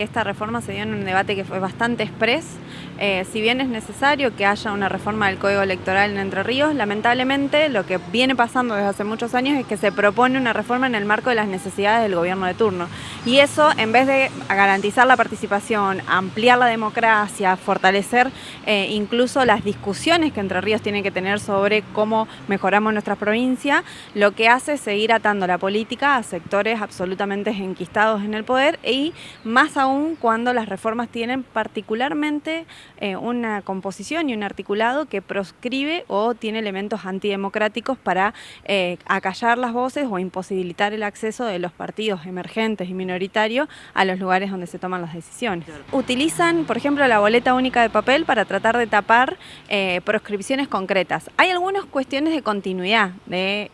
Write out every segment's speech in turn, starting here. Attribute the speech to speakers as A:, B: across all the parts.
A: Esta reforma se dio en un debate que fue bastante express. Si bien es necesario que haya una reforma del Código Electoral en Entre Ríos, lamentablemente lo que viene pasando desde hace muchos años es que se propone una reforma en el marco de las necesidades del gobierno de turno. Y eso, en vez de garantizar la participación, ampliar la democracia, fortalecer incluso las discusiones que Entre Ríos tiene que tener sobre cómo mejoramos nuestra provincia, lo que hace es seguir atando la política a sectores absolutamente enquistados en el poder, y más aún cuando las reformas tienen particularmente una composición y un articulado que proscribe o tiene elementos antidemocráticos para acallar las voces o imposibilitar el acceso de los partidos emergentes y minoritarios a los lugares donde se toman las decisiones. Utilizan, por ejemplo, la boleta única de papel para tratar de tapar proscripciones concretas. Hay algunas cuestiones de continuidad de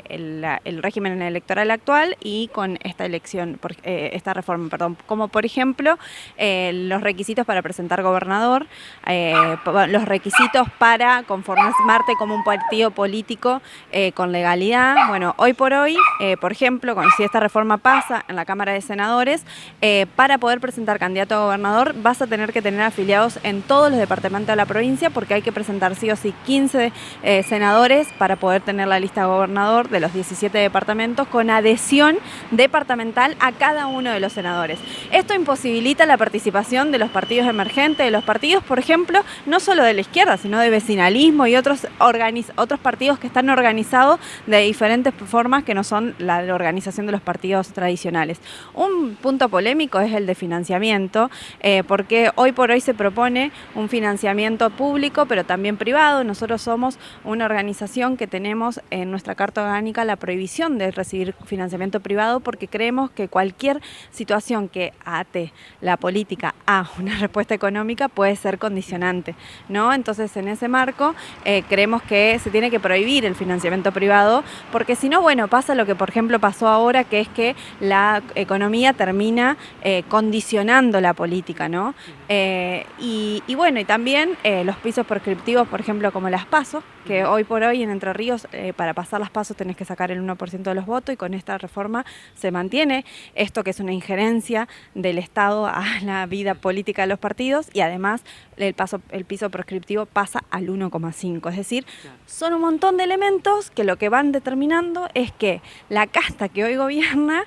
A: el régimen electoral actual y con esta esta reforma, como por ejemplo los requisitos para presentar gobernador, los requisitos para conformarte como un partido político con legalidad. Bueno, hoy por hoy, por ejemplo, si esta reforma pasa en la Cámara de Senadores, para poder presentar candidato a gobernador vas a tener que tener afiliados en todos los departamentos de la provincia, porque hay que presentar sí o sí 15 senadores para poder tener la lista de gobernador de los 17 departamentos, con adhesión departamental a cada uno de los senadores. Esto imposibilita la participación de los partidos emergentes, de los partidos, por ejemplo, no solo de la izquierda, sino de vecinalismo y otros partidos que están organizados de diferentes formas que no son la organización de los partidos tradicionales. Un punto polémico es el de financiamiento, porque hoy por hoy se propone un financiamiento público, pero también privado. Nosotros somos una organización que tenemos en nuestra carta orgánica la prohibición de recibir financiamiento privado, porque creemos que cualquier situación que ate la política a una respuesta económica puede ser condicionante, ¿no? Entonces, en ese marco, creemos que se tiene que prohibir el financiamiento privado, porque si no, bueno, pasa lo que, por ejemplo, pasó ahora, que es que la economía termina condicionando la política, ¿no? Y bueno, y también los pisos prescriptivos, por ejemplo, como las PASO, que hoy por hoy en Entre Ríos, para pasar las PASO tenés que sacar el 1% de los votos, y con esta reforma se mantiene esto, que es una injerencia del Estado a la vida política de los partidos, y además el piso prescriptivo pasa al 1,5. Es decir, son un montón de elementos que lo que van determinando es que la casta que hoy gobierna,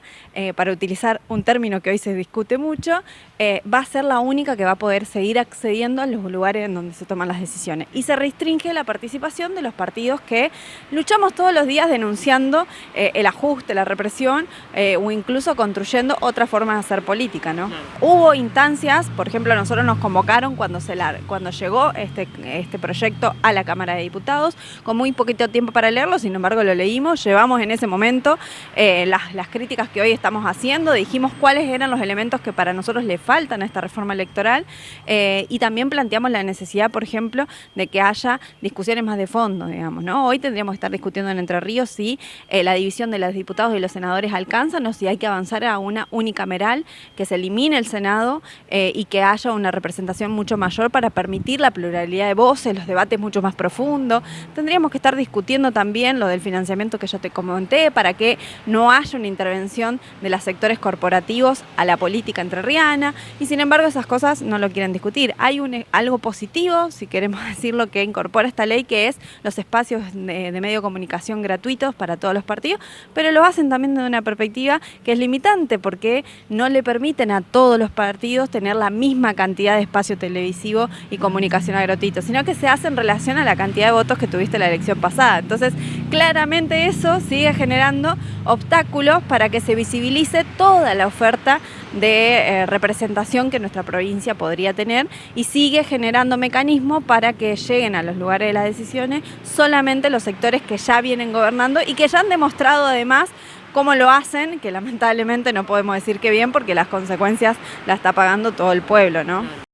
A: para utilizar un término que hoy se discute mucho, va a ser la única que va a poder seguir accediendo a los lugares en donde se toman las decisiones. Y se restringe la participación de los partidos que luchamos todos los días denunciando el ajuste, la represión, o incluso construyendo otra forma de hacer política, ¿no? Hubo instancias, por ejemplo, a nosotros nos convocaron cuando llegó este proyecto a la Cámara de Diputados, con muy poquito tiempo para leerlo. Sin embargo, lo leímos, llevamos en ese momento las críticas que hoy estamos haciendo, dijimos cuáles eran los elementos que para nosotros le faltan a esta reforma electoral, y también planteamos la necesidad, por ejemplo, de que haya discusiones más de fondo, digamos, ¿no? Hoy tendríamos que estar discutiendo en Entre Ríos si la división de los diputados y los senadores alcanza, o si hay que avanzar a una unicameral, que se elimine el Senado y que haya una representación mucho mayor para permitir la pluralidad de voces, los debates mucho más profundos. Tendríamos que estar discutiendo también lo del financiamiento que yo te comenté, para que no haya una intervención de los sectores corporativos a la política entrerriana, y sin embargo esas cosas no lo quieren discutir. Hay algo positivo, si queremos decirlo, que incorpora esta ley, que es los espacios de medio de comunicación gratuitos para todos los partidos, pero lo hacen también desde una perspectiva que es limitante, porque no le permiten a todos los partidos tener la misma cantidad de espacio televisivo y comunicación gratuito, sino que se hace en relación a la cantidad de votos que tuviste la elección pasada. Entonces, claramente eso sigue generando obstáculos para que se visibilice toda la oferta de representación que nuestra provincia podría tener, y sigue generando mecanismos para que lleguen a los lugares de las decisiones solamente los sectores que ya vienen gobernando y que ya han demostrado además cómo lo hacen, que lamentablemente no podemos decir que bien, porque las consecuencias las está pagando todo el pueblo, ¿no?